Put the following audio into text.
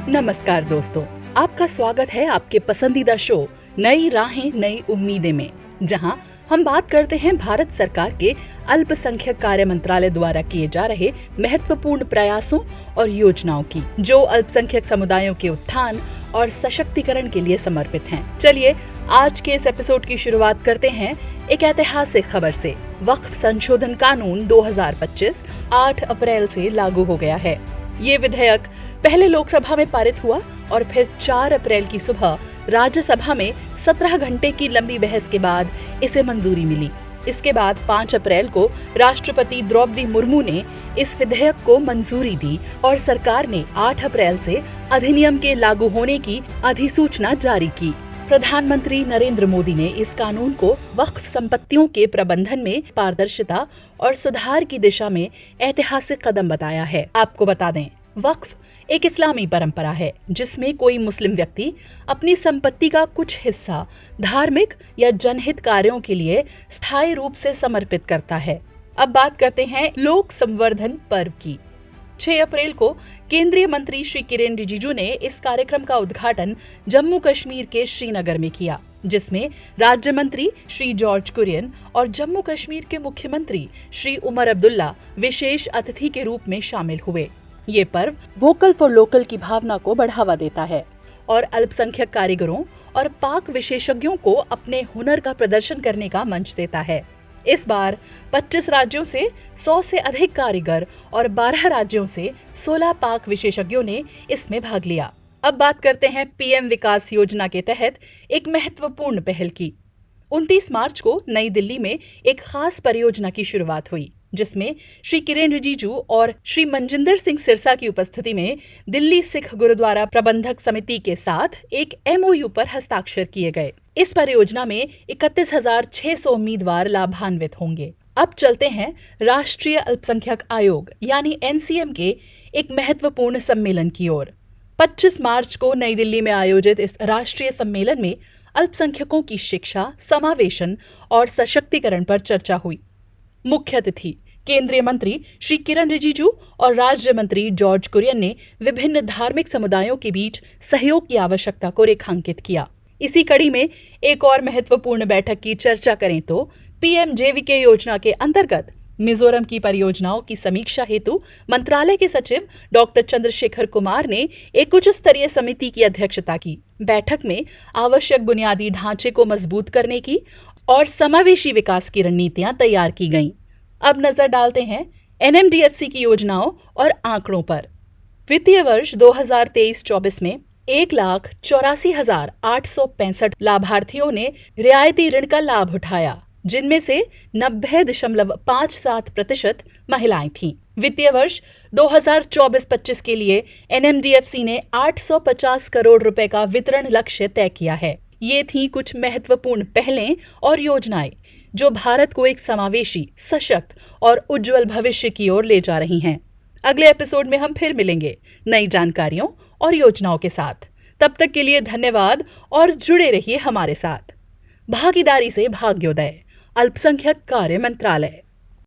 नमस्कार दोस्तों, आपका स्वागत है आपके पसंदीदा शो नई राहें नई उम्मीदें में, जहां हम बात करते हैं भारत सरकार के अल्पसंख्यक कार्य मंत्रालय द्वारा किए जा रहे महत्वपूर्ण प्रयासों और योजनाओं की, जो अल्पसंख्यक समुदायों के उत्थान और सशक्तिकरण के लिए समर्पित हैं। चलिए आज के इस एपिसोड की शुरुआत करते हैं एक ऐतिहासिक खबर से। वक्फ संशोधन कानून 2025 8 अप्रैल से लागू हो गया है। ये विधेयक पहले लोकसभा में पारित हुआ और फिर 4 अप्रैल की सुबह राज्यसभा में 17 घंटे की लंबी बहस के बाद इसे मंजूरी मिली। इसके बाद 5 अप्रैल को राष्ट्रपति द्रौपदी मुर्मू ने इस विधेयक को मंजूरी दी और सरकार ने 8 अप्रैल से अधिनियम के लागू होने की अधिसूचना जारी की। प्रधानमंत्री नरेंद्र मोदी ने इस कानून को वक्फ संपत्तियों के प्रबंधन में पारदर्शिता और सुधार की दिशा में ऐतिहासिक कदम बताया है। आपको बता दें, वक्फ एक इस्लामी परंपरा है जिसमें कोई मुस्लिम व्यक्ति अपनी संपत्ति का कुछ हिस्सा धार्मिक या जनहित कार्यों के लिए स्थायी रूप से समर्पित करता है। अब बात करते हैं लोक संवर्धन पर्व की। 6 अप्रैल को केंद्रीय मंत्री श्री किरेन रिजिजू ने इस कार्यक्रम का उद्घाटन जम्मू कश्मीर के श्रीनगर में किया, जिसमें राज्य मंत्री श्री जॉर्ज कुरियन और जम्मू कश्मीर के मुख्यमंत्री श्री उमर अब्दुल्ला विशेष अतिथि के रूप में शामिल हुए। ये पर्व वोकल फॉर लोकल की भावना को बढ़ावा देता है और अल्पसंख्यक कारीगरों और पाक विशेषज्ञों को अपने हुनर का प्रदर्शन करने का मंच देता है। इस बार 25 राज्यों से 100 से अधिक कारीगर और 12 राज्यों से 16 पाक विशेषज्ञों ने इसमें भाग लिया। अब बात करते हैं पीएम विकास योजना के तहत एक महत्वपूर्ण पहल की। 29 मार्च को नई दिल्ली में एक खास परियोजना की शुरुआत हुई, जिसमें श्री किरेन रिजिजू और श्री मनजिंदर सिंह सिरसा की उपस्थिति में दिल्ली सिख गुरुद्वारा प्रबंधक समिति के साथ एक MOU पर हस्ताक्षर किए गए। इस परियोजना में 31,600 उम्मीदवार लाभान्वित होंगे। अब चलते हैं राष्ट्रीय अल्पसंख्यक आयोग यानी NCM के एक महत्वपूर्ण सम्मेलन की ओर। 25 मार्च को नई दिल्ली में आयोजित इस राष्ट्रीय सम्मेलन में अल्पसंख्यकों की शिक्षा, समावेशन और सशक्तिकरण पर चर्चा हुई। मुख्य अतिथि केंद्रीय मंत्री श्री किरेन रिजिजू और राज्य मंत्री जॉर्ज कुरियन ने विभिन्न धार्मिक समुदायों के बीच सहयोग की आवश्यकता को रेखांकित किया। इसी कड़ी में एक और महत्वपूर्ण बैठक की चर्चा करें तो PMJVK योजना के अंतर्गत मिजोरम की परियोजनाओं की समीक्षा हेतु मंत्रालय के सचिव डॉक्टर चंद्रशेखर कुमार ने एक उच्च स्तरीय समिति की अध्यक्षता की। बैठक में आवश्यक बुनियादी ढांचे को मजबूत करने की और समावेशी विकास की रणनीतियां तैयार की गईं। अब नजर डालते हैं NMDFC की योजनाओं और आंकड़ों पर। वित्तीय वर्ष 2023-24 में 1,84,865 लाभार्थियों ने रियायती ऋण का लाभ उठाया, जिनमें से 90.57% महिलाएं थीं। वित्तीय वर्ष 2024-25 के लिए NMDFC ने 850 करोड़ रुपए का वितरण लक्ष्य तय किया है। ये थी कुछ महत्वपूर्ण पहलें और योजनाएं जो भारत को एक समावेशी, सशक्त और उज्जवल भविष्य की ओर ले जा रही हैं। अगले एपिसोड में हम फिर मिलेंगे नई जानकारियों और योजनाओं के साथ। तब तक के लिए धन्यवाद और जुड़े रहिए हमारे साथ। भागीदारी से भाग्योदय, अल्पसंख्यक कार्य मंत्रालय।